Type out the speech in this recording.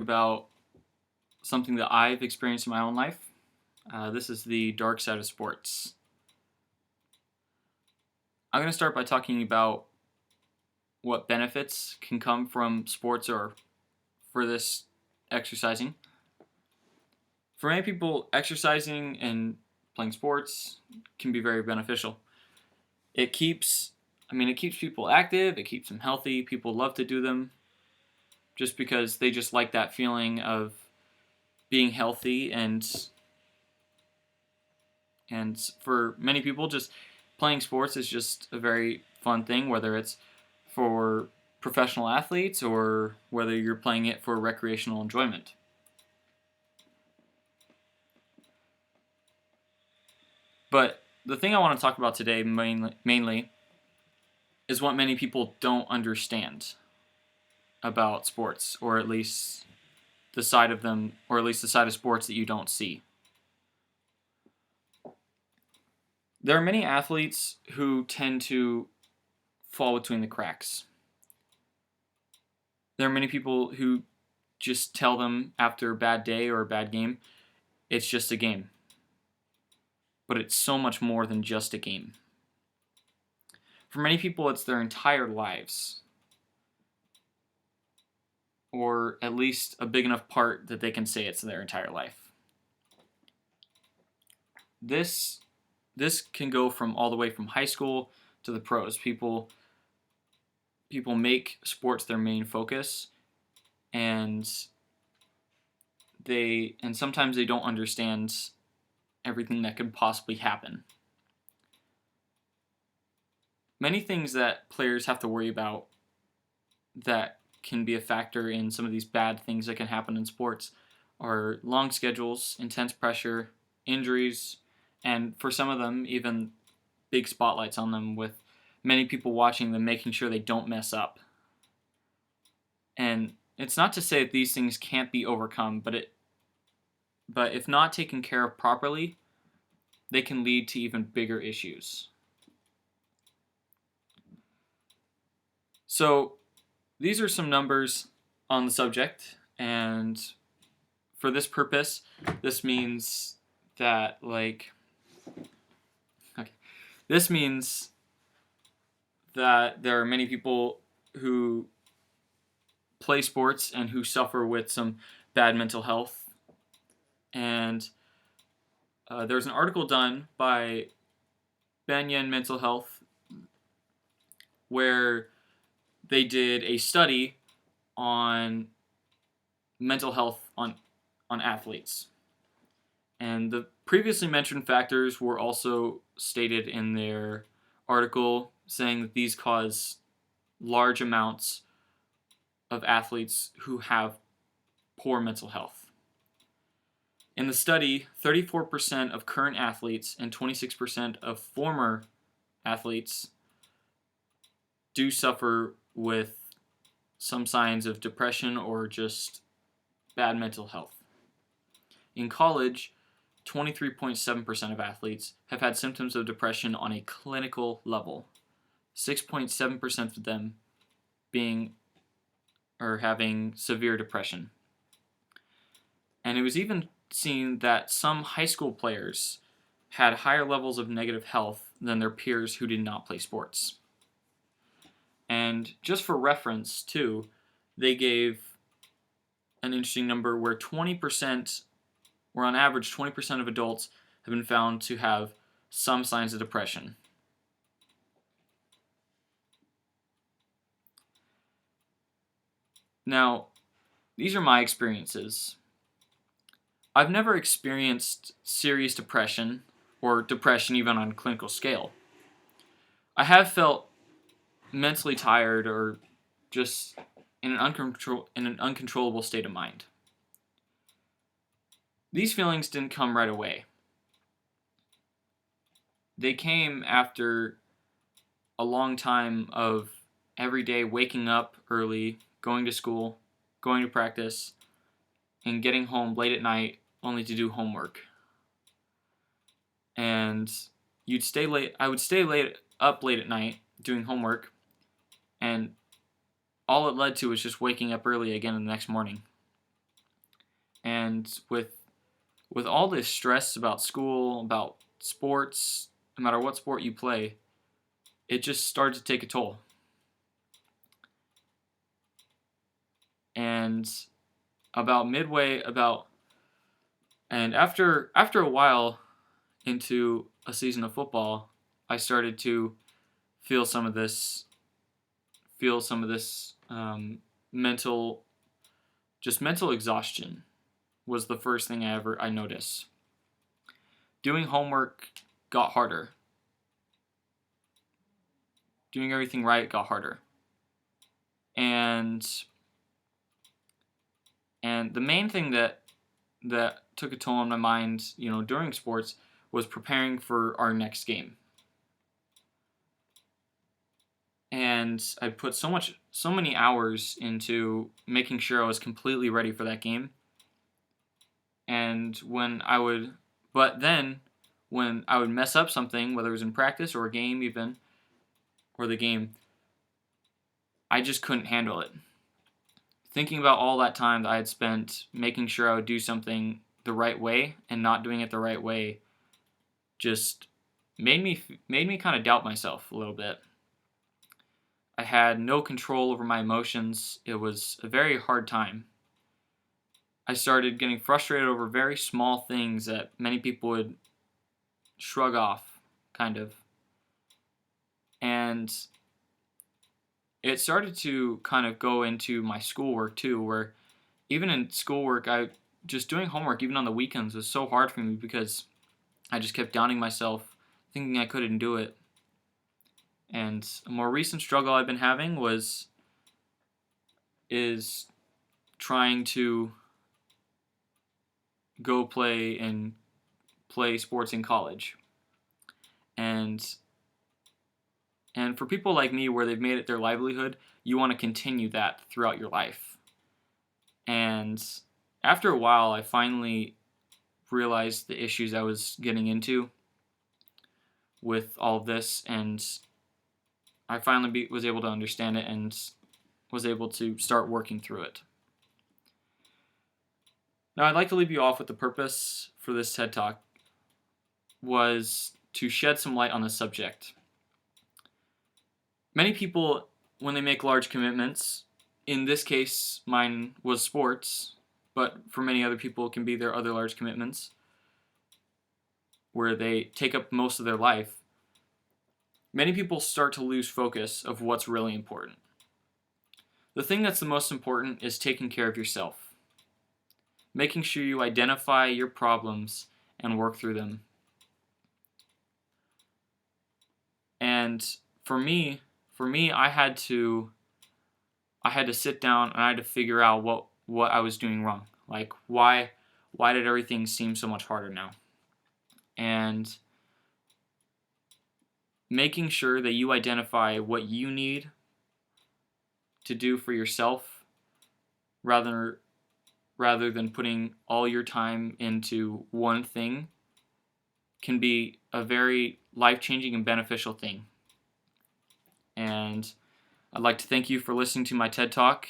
About something that I've experienced in my own life. This is the dark side of sports. I'm going to start by talking about what benefits can come from sports or for this exercising. For many people, exercising and playing sports can be very beneficial. It keeps, it keeps people active, it keeps them healthy. People love to do them just because they just like that feeling of being healthy and for many people, just playing sports is just a very fun thing, whether it's for professional athletes or whether you're playing it for recreational enjoyment. But the thing I want to talk about today mainly is what many people don't understand about sports, or at least the side of them, or at least the side of sports that you don't see. There are many athletes who tend to fall between the cracks. There are many people who just tell them after a bad day or a bad game, it's just a game. But it's so much more than just a game. For many people, it's their entire lives, or at least a big enough part that they can say it's their entire life. This can go from all the way from high school to the pros. People make sports their main focus, and sometimes they don't understand everything that could possibly happen. Many things that players have to worry about that can be a factor in some of these bad things that can happen in sports are long schedules, intense pressure, injuries, and for some of them, even big spotlights on them with many people watching them, making sure they don't mess up. And it's not to say that these things can't be overcome, but if not taken care of properly, they can lead to even bigger issues. So these are some numbers on the subject, and for this purpose, this means that this means that there are many people who play sports and who suffer with some bad mental health. And there's an article done by Banyan Mental Health where they did a study on mental health on athletes. And the previously mentioned factors were also stated in their article, saying that these cause large amounts of athletes who have poor mental health. In the study, 34% of current athletes and 26% of former athletes do suffer with some signs of depression or just bad mental health. In college, 23.7% of athletes have had symptoms of depression on a clinical level, 6.7% of them having severe depression. And it was even seen that some high school players had higher levels of negative health than their peers who did not play sports. And just for reference, too, they gave an interesting number where 20%, or on average 20% of adults have been found to have some signs of depression. Now, these are my experiences. I've never experienced serious depression, or depression even on a clinical scale. I have felt mentally tired or just in an uncontrollable state of mind. These feelings didn't come right away. They came after a long time of every day waking up early, going to school, going to practice, and getting home late at night only to do homework. And I would stay up late at night doing homework, and all it led to was just waking up early again the next morning. And with all this stress about school, about sports, no matter what sport you play, it just started to take a toll. And about midway about and after a while into a season of football, I started to feel some of this mental mental exhaustion was the first thing I noticed. Doing homework got harder. Doing everything right got harder. And the main thing that took a toll on my mind, during sports was preparing for our next game. And I put so many hours into making sure I was completely ready for that game. And but then when I would mess up something, whether it was in practice or a game even, or the game, I just couldn't handle it. Thinking about all that time that I had spent making sure I would do something the right way and not doing it the right way just made me kind of doubt myself a little bit. I had no control over my emotions. It was a very hard time. I started getting frustrated over very small things that many people would shrug off, kind of. And it started to kind of go into my schoolwork too, where even in schoolwork, just doing homework, even on the weekends, was so hard for me because I just kept doubting myself, thinking I couldn't do it. And a more recent struggle I've been having is trying to go play sports in college. And for people like me where they've made it their livelihood, you want to continue that throughout your life. And after a while, I finally realized the issues I was getting into with all of this, and I finally was able to understand it and was able to start working through it. Now, I'd like to leave you off with the purpose for this TED Talk was to shed some light on the subject. Many people, when they make large commitments, in this case, mine was sports, but for many other people, it can be their other large commitments, where they take up most of their life. Many people start to lose focus of what's really important. The thing that's the most important is taking care of yourself. Making sure you identify your problems and work through them. And for me, I had to sit down and I had to figure out what I was doing wrong. Like why did everything seem so much harder now? And making sure that you identify what you need to do for yourself rather than putting all your time into one thing can be a very life-changing and beneficial thing. And I'd like to thank you for listening to my TED Talk,